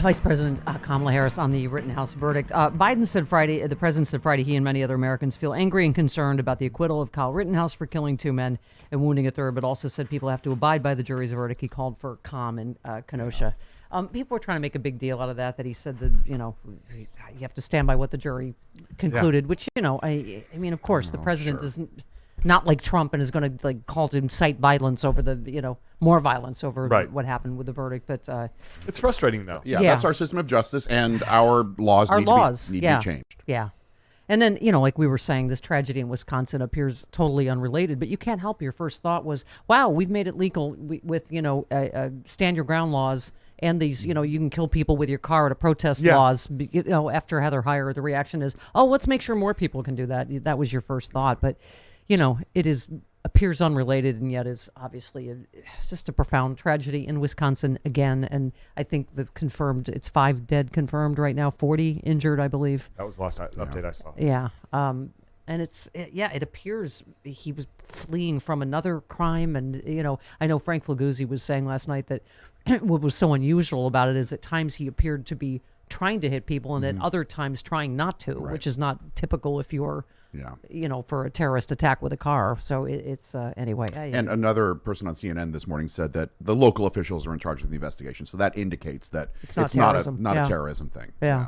Vice President Kamala Harris on the Rittenhouse verdict. Biden said Friday, the president said Friday, he and many other Americans feel angry and concerned about the acquittal of Kyle Rittenhouse for killing 2 men and wounding a third, but also said people have to abide by the jury's verdict. He called for calm in Kenosha. People were trying to make a big deal out of that he said that, you have to stand by what the jury concluded, which, I mean, of course, the president isn't not like Trump and is going to call to incite violence over the, more violence over what happened with the verdict. But it's frustrating, though. Yeah, that's our system of justice, and our laws need to be changed. Yeah. And then, like we were saying, this tragedy in Wisconsin appears totally unrelated, but you can't help your first thought was, wow, we've made it legal with, stand your ground laws and these, you can kill people with your car at a protest laws, after Heather Heyer, the reaction is, oh, let's make sure more people can do that. That was your first thought. But, it appears unrelated and yet is obviously just a profound tragedy in Wisconsin again. And I think it's 5 dead confirmed right now, 40 injured, I believe. That was the last update I saw. Yeah. And it appears he was fleeing from another crime. And, I know Frank Flaguzzi was saying last night that what was so unusual about it is at times he appeared to be trying to hit people and at other times trying not to, which is not typical if you're, for a terrorist attack with a car. So it's anyway. And another person on CNN this morning said that the local officials are in charge of the investigation. So that indicates that it's not a terrorism thing. Yeah.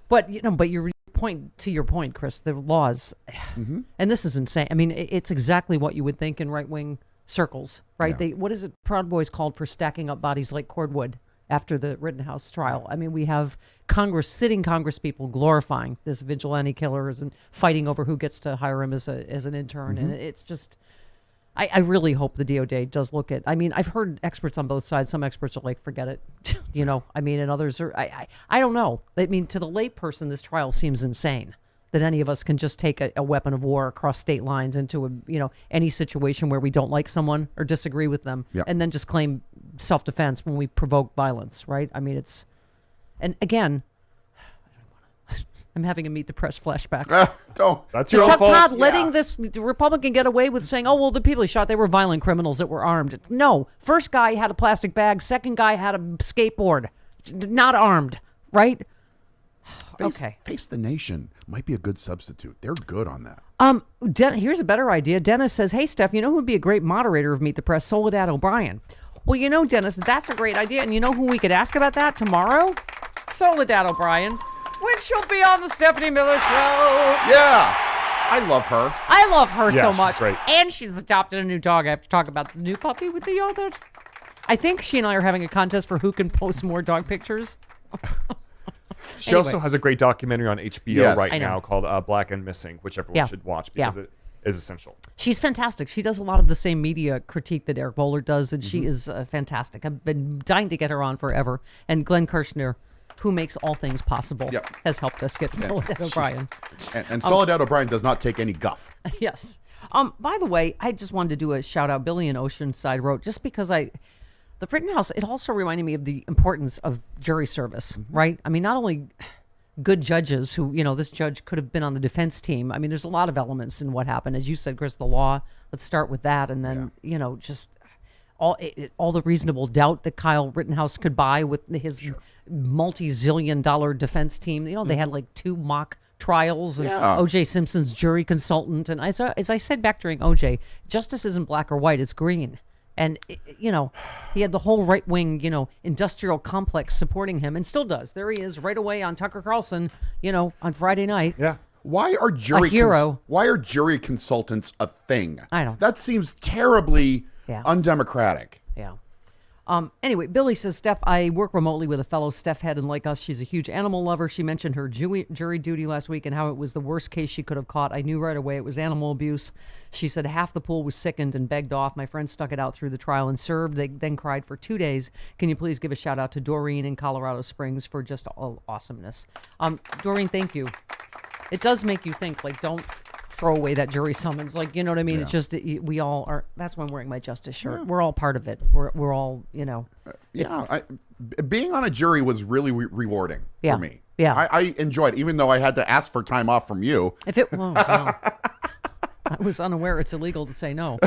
But, your point, Chris, the laws, and this is insane. I mean, it's exactly what you would think in right-wing circles, right? Yeah. What is it Proud Boys called for stacking up bodies like cordwood after the Rittenhouse trial? I mean, we have sitting Congress people glorifying this vigilante killers and fighting over who gets to hire him as an intern. And it's just, I really hope the DOJ does look at, I mean, I've heard experts on both sides. Some experts are like, forget it, and others are, I don't know. I mean, to the layperson, this trial seems insane that any of us can just take a weapon of war across state lines into any situation where we don't like someone or disagree with them and then just claim self-defense when we provoke violence, right? I mean, and again, I'm having a Meet the Press flashback. That's your Chuck fault. Todd letting this Republican get away with saying, oh, well, the people he shot, they were violent criminals that were armed. No. First guy had a plastic bag. Second guy had a skateboard. Not armed, right? Face the Nation might be a good substitute. They're good on that. Here's a better idea. Dennis says, hey, Steph, who would be a great moderator of Meet the Press? Soledad O'Brien. Well, Dennis, that's a great idea. And you know who we could ask about that tomorrow? Soledad O'Brien. When she'll be on the Stephanie Miller Show. Yeah. I love her. I love her so much. Great. And she's adopted a new dog. I have to talk about the new puppy with the other. I think she and I are having a contest for who can post more dog pictures. She also has a great documentary on HBO right now called Black and Missing, which everyone should watch because it is essential. She's fantastic. She does a lot of the same media critique that Eric Bowler does, and she is fantastic. I've been dying to get her on forever. And Glenn Kirshner, who makes all things possible, has helped us get Soledad O'Brien. And Soledad O'Brien does not take any guff. Yes. By the way, I just wanted to do a shout out. Billy in Oceanside wrote, just because the Rittenhouse, it also reminded me of the importance of jury service, right? I mean, not only good judges who, this judge could have been on the defense team. I mean, there's a lot of elements in what happened. As you said, Chris, the law, let's start with that. And then, just all the reasonable doubt that Kyle Rittenhouse could buy with his multi-zillion dollar defense team. They had like 2 mock trials and O.J. Simpson's jury consultant. And as I said back during O.J., justice isn't black or white, it's green. And, he had the whole right-wing, industrial complex supporting him and still does. There he is right away on Tucker Carlson, on Friday night. Yeah. Why are jury why are jury consultants a thing? I don't. That seems terribly undemocratic. Yeah. Anyway, Billy says, Steph, I work remotely with a fellow Steph head, and like us, she's a huge animal lover. She mentioned her jury duty last week and how it was the worst case she could have caught. I knew right away it was animal abuse. She said half the pool was sickened and begged off. My friend stuck it out through the trial and served. They then cried for 2 days. Can you please give a shout out to Doreen in Colorado Springs for just all awesomeness? Doreen, thank you. It does make you think, don't throw away that jury summons. Like, you know what I mean? Yeah. It's just, we all are, that's why I'm wearing my justice shirt. Yeah. We're all part of it. We're all, you know. Being on a jury was really rewarding for me. Yeah. I enjoyed it, even though I had to ask for time off from you. I was unaware it's illegal to say no.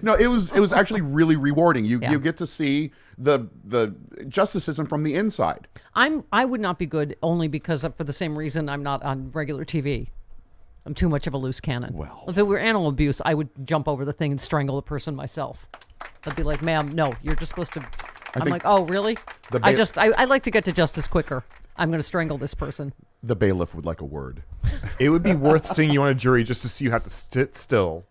No, it was actually really rewarding. You get to see the justice system from the inside. I would not be good only because for the same reason I'm not on regular TV. I'm too much of a loose cannon. Well, if it were animal abuse, I would jump over the thing and strangle the person myself. I'd be like, "Ma'am, no, you're just supposed to." I'm like, "Oh, really?" I like to get to justice quicker. I'm going to strangle this person. The bailiff would like a word. It would be worth seeing you on a jury just to see you have to sit still.